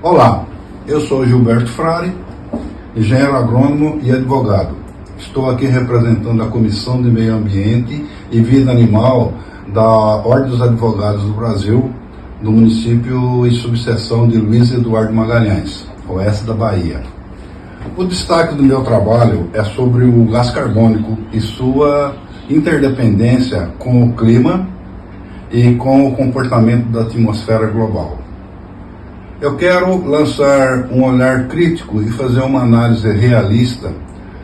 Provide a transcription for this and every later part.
Olá, eu sou Gilberto Frari, engenheiro agrônomo e advogado. Estou aqui representando a Comissão de Meio Ambiente e Vida Animal da Ordem dos Advogados do Brasil, do município e subseção de Luiz Eduardo Magalhães, oeste da Bahia. O destaque do meu trabalho é sobre o gás carbônico e sua interdependência com o clima e com o comportamento da atmosfera global. Eu quero lançar um olhar crítico e fazer uma análise realista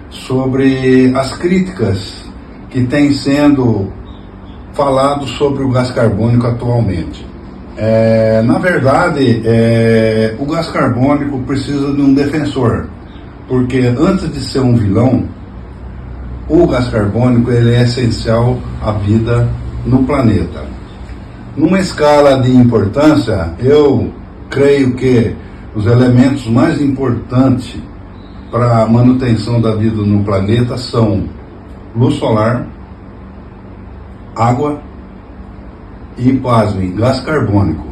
sobre as críticas que têm sendo falado sobre o gás carbônico atualmente. Na verdade, o gás carbônico precisa de um defensor, porque antes de ser um vilão, o gás carbônico ele é essencial à vida no planeta. Numa escala de importância, eu creio que os elementos mais importantes para a manutenção da vida no planeta são luz solar, água e, pasmem, gás carbônico.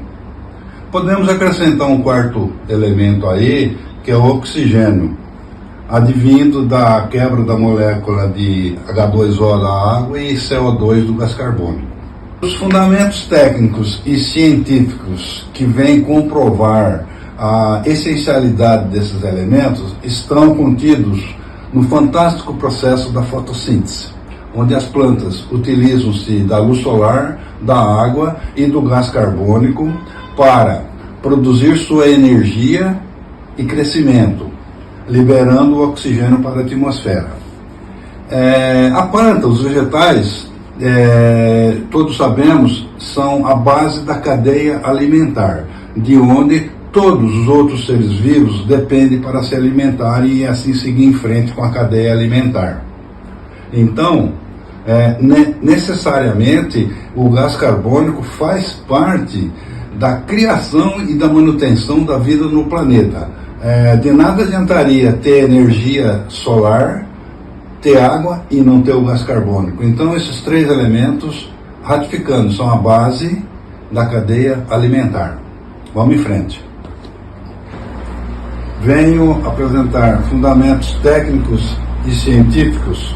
Podemos acrescentar um quarto elemento aí, que é o oxigênio, advindo da quebra da molécula de H2O da água e CO2 do gás carbônico. Os fundamentos técnicos e científicos que vêm comprovar a essencialidade desses elementos estão contidos no fantástico processo da fotossíntese, onde as plantas utilizam-se da luz solar, da água e do gás carbônico para produzir sua energia e crescimento, liberando o oxigênio para a atmosfera. A planta, os vegetais, todos sabemos, são a base da cadeia alimentar, de onde todos os outros seres vivos dependem para se alimentarem e assim seguir em frente com a cadeia alimentar. Então, necessariamente, o gás carbônico faz parte da criação e da manutenção da vida no planeta. De nada adiantaria ter energia solar, ter água e não ter o gás carbônico. Então, esses três elementos, ratificando, são a base da cadeia alimentar. Vamos em frente. Venho apresentar fundamentos técnicos e científicos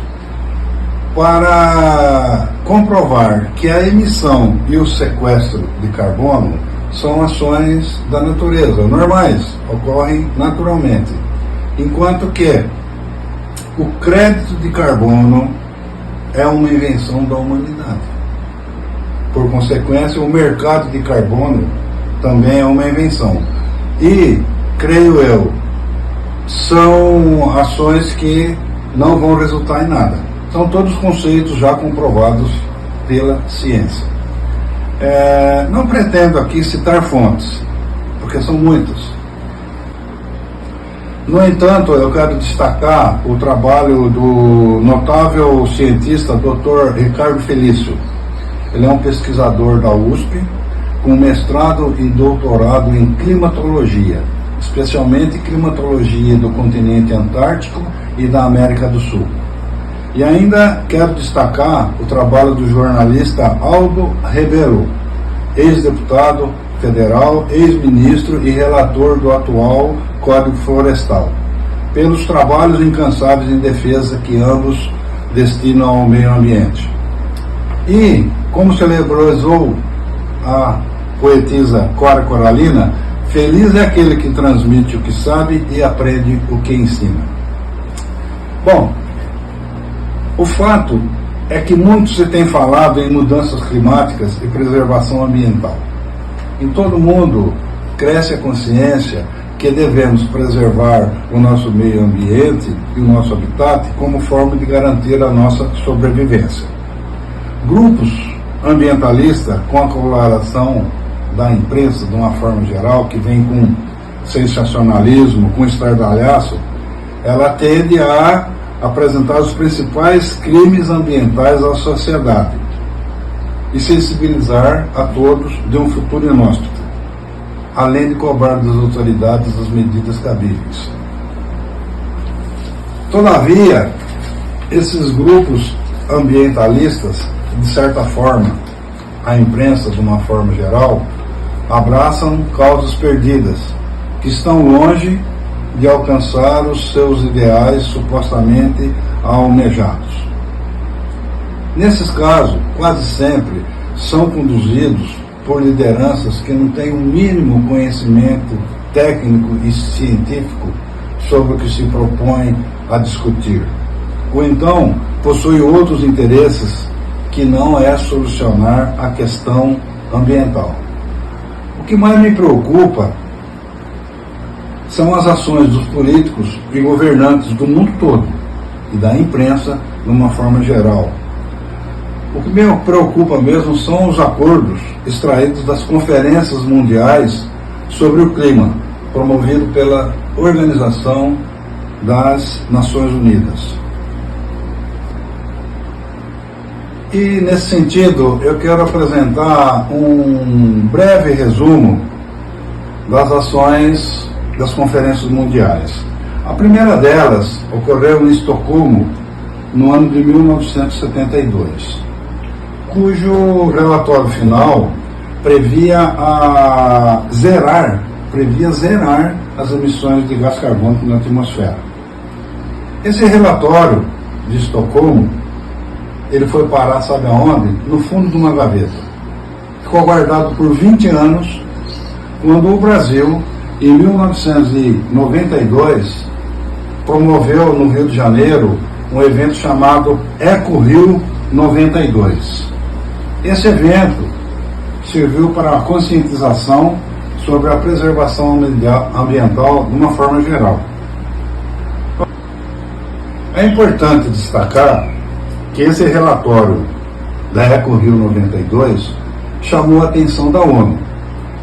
para comprovar que a emissão e o sequestro de carbono são ações da natureza, normais, ocorrem naturalmente, enquanto que o crédito de carbono é uma invenção da humanidade. Por consequência, o mercado de carbono também é uma invenção. E, creio eu, são ações que não vão resultar em nada. São todos conceitos já comprovados pela ciência. Não pretendo aqui citar fontes, porque são muitas. No entanto, eu quero destacar o trabalho do notável cientista Dr. Ricardo Felício. Ele é um pesquisador da USP, com mestrado e doutorado em climatologia, especialmente climatologia do continente antártico e da América do Sul. E ainda quero destacar o trabalho do jornalista Aldo Ribeiro, ex-deputado federal, ex-ministro e relator do atual Código Florestal, pelos trabalhos incansáveis em defesa que ambos destinam ao meio ambiente. E, como celebrou a poetisa Cora Coralina, feliz é aquele que transmite o que sabe e aprende o que ensina. Bom, o fato é que muito se tem falado em mudanças climáticas e preservação ambiental. Em todo mundo cresce a consciência que devemos preservar o nosso meio ambiente e o nosso habitat como forma de garantir a nossa sobrevivência. Grupos ambientalistas, com a colaboração da imprensa de uma forma geral, que vem com sensacionalismo, com estardalhaço, ela tende a apresentar os principais crimes ambientais à sociedade e sensibilizar a todos de um futuro inóspito, além de cobrar das autoridades as medidas cabíveis. Todavia, esses grupos ambientalistas, de certa forma, a imprensa de uma forma geral, abraçam causas perdidas que estão longe de alcançar os seus ideais supostamente almejados. Nesses casos, quase sempre são conduzidos por lideranças que não têm o mínimo conhecimento técnico e científico sobre o que se propõe a discutir, ou então possui outros interesses que não é solucionar a questão ambiental. O que mais me preocupa são as ações dos políticos e governantes do mundo todo e da imprensa de uma forma geral. O que me preocupa mesmo são os acordos extraídos das conferências mundiais sobre o clima, promovido pela Organização das Nações Unidas. E, nesse sentido, eu quero apresentar um breve resumo das ações das conferências mundiais. A primeira delas ocorreu em Estocolmo, no ano de 1972, cujo relatório final previa zerar as emissões de gás carbônico na atmosfera. Esse relatório de Estocolmo, ele foi parar, sabe aonde? No fundo de uma gaveta. Ficou guardado por 20 anos, quando o Brasil, em 1992, promoveu no Rio de Janeiro um evento chamado Eco Rio 92. Esse evento serviu para a conscientização sobre a preservação ambiental de uma forma geral. É importante destacar que esse relatório da Eco Rio 92 chamou a atenção da ONU,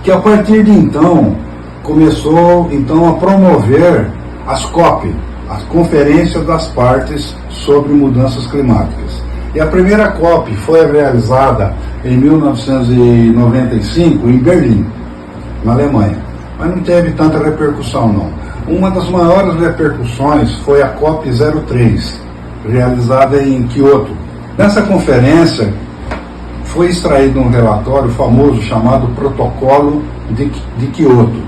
que a partir de então começou a promover as COP, as Conferências das Partes sobre Mudanças Climáticas. E a primeira COP foi realizada em 1995 em Berlim, na Alemanha, mas não teve tanta repercussão não. Uma das maiores repercussões foi a COP 03, realizada em Kyoto. Nessa conferência foi extraído um relatório famoso chamado Protocolo de Kyoto,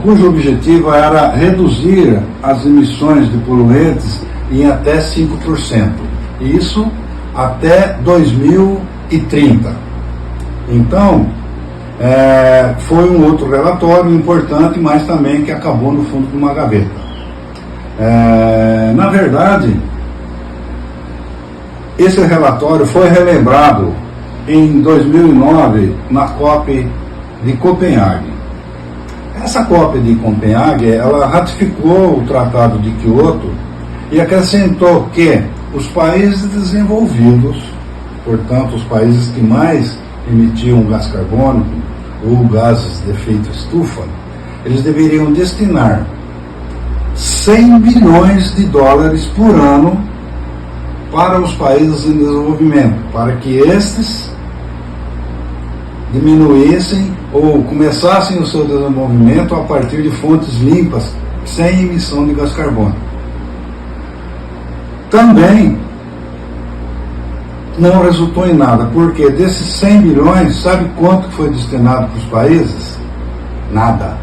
cujo objetivo era reduzir as emissões de poluentes em até 5%, isso até 2030. Então, foi um outro relatório importante, mas também que acabou no fundo de uma gaveta. Na verdade, esse relatório foi relembrado em 2009 na COP de Copenhague. Essa COP de Copenhague, ela ratificou o Tratado de Kyoto e acrescentou que os países desenvolvidos, portanto os países que mais emitiam gás carbônico ou gases de efeito estufa, eles deveriam destinar 100 bilhões de dólares por ano para os países em desenvolvimento, para que estes diminuíssem ou começassem o seu desenvolvimento a partir de fontes limpas, sem emissão de gás carbônico. Também não resultou em nada, porque desses 100 bilhões, sabe quanto foi destinado para os países? Nada,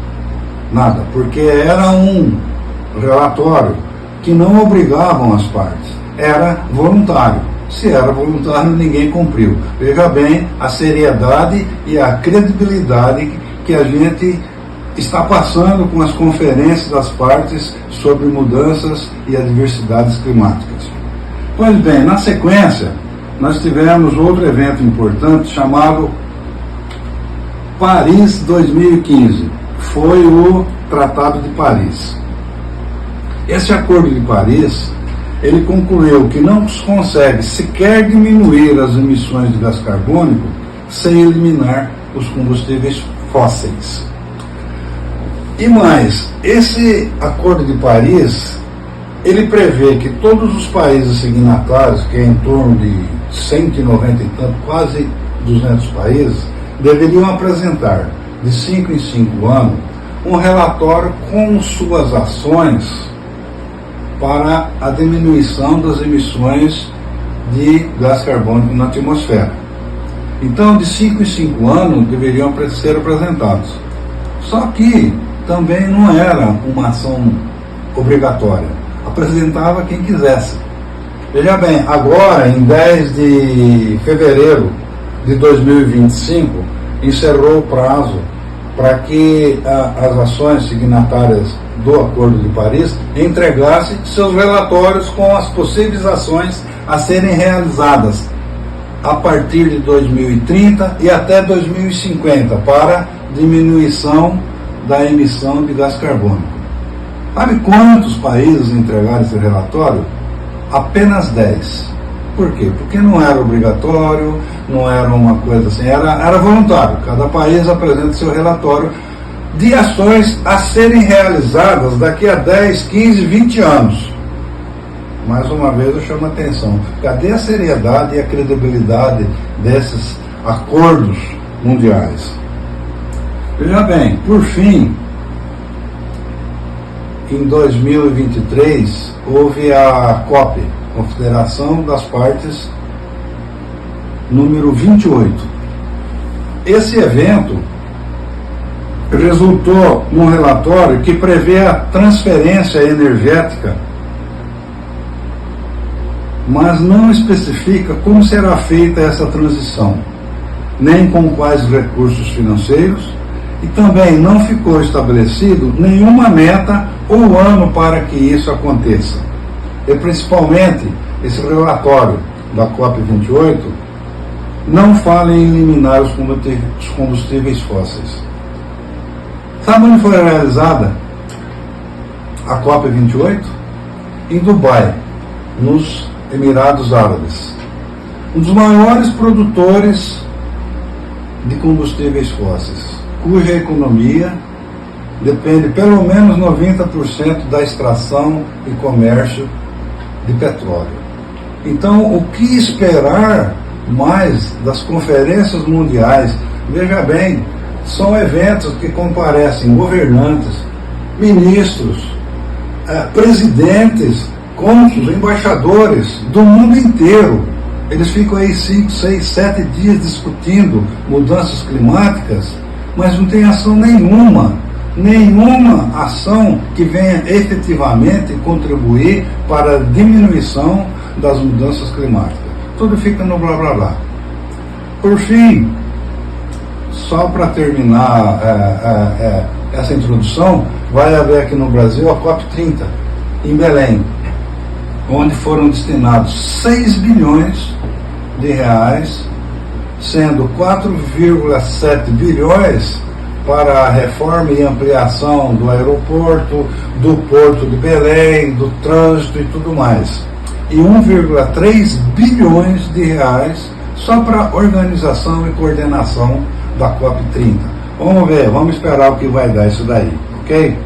porque era um relatório que não obrigavam as partes, era voluntário. Se era voluntário, ninguém cumpriu. Veja bem a seriedade e a credibilidade que a gente está passando com as conferências das partes sobre mudanças e adversidades climáticas. Pois bem, na sequência, nós tivemos outro evento importante chamado Paris 2015. Foi o Tratado de Paris. Esse Acordo de Paris, ele concluiu que não se consegue sequer diminuir as emissões de gás carbônico sem eliminar os combustíveis fósseis. E mais, esse Acordo de Paris, ele prevê que todos os países signatários, que é em torno de 190 e tanto, quase 200 países, deveriam apresentar, de 5 em 5 anos, um relatório com suas ações para a diminuição das emissões de gás carbônico na atmosfera. Então, de 5 em 5 anos, deveriam ser apresentados. Só que também não era uma ação obrigatória, apresentava quem quisesse. Veja bem, agora, em 10 de fevereiro de 2025, encerrou o prazo para que as ações signatárias do Acordo de Paris entregassem seus relatórios com as possíveis ações a serem realizadas a partir de 2030 e até 2050 para diminuição da emissão de gás carbônico. Sabe quantos países entregaram esse relatório? Apenas 10. Por quê? Porque não era obrigatório, não era uma coisa assim, era voluntário. Cada país apresenta seu relatório de ações a serem realizadas daqui a 10, 15, 20 anos. Mais uma vez eu chamo a atenção. Cadê a seriedade e a credibilidade desses acordos mundiais? Veja bem, por fim, em 2023, houve a COP, Confederação das Partes, número 28. Esse evento resultou num relatório que prevê a transferência energética, mas não especifica como será feita essa transição, nem com quais recursos financeiros, e também não ficou estabelecido nenhuma meta ou ano para que isso aconteça. E principalmente, esse relatório da COP28 não fala em eliminar os combustíveis fósseis. Sabe onde foi realizada a COP28? Em Dubai, nos Emirados Árabes. Um dos maiores produtores de combustíveis fósseis, cuja economia depende pelo menos 90% da extração e comércio de petróleo. Então, o que esperar mais das conferências mundiais? Veja bem, são eventos que comparecem governantes, ministros, presidentes, cônsules, embaixadores do mundo inteiro. Eles ficam aí 5, 6, 7 dias discutindo mudanças climáticas, mas não tem ação nenhuma ação que venha efetivamente contribuir para a diminuição das mudanças climáticas. Tudo fica no blá blá blá. Por fim, só para terminar essa introdução, vai haver aqui no Brasil a COP30, em Belém, onde foram destinados 6 bilhões de reais, sendo 4,7 bilhões para a reforma e ampliação do aeroporto, do porto de Belém, do trânsito e tudo mais. E 1,3 bilhões de reais só para organização e coordenação da COP30. Vamos ver, vamos esperar o que vai dar isso daí, ok?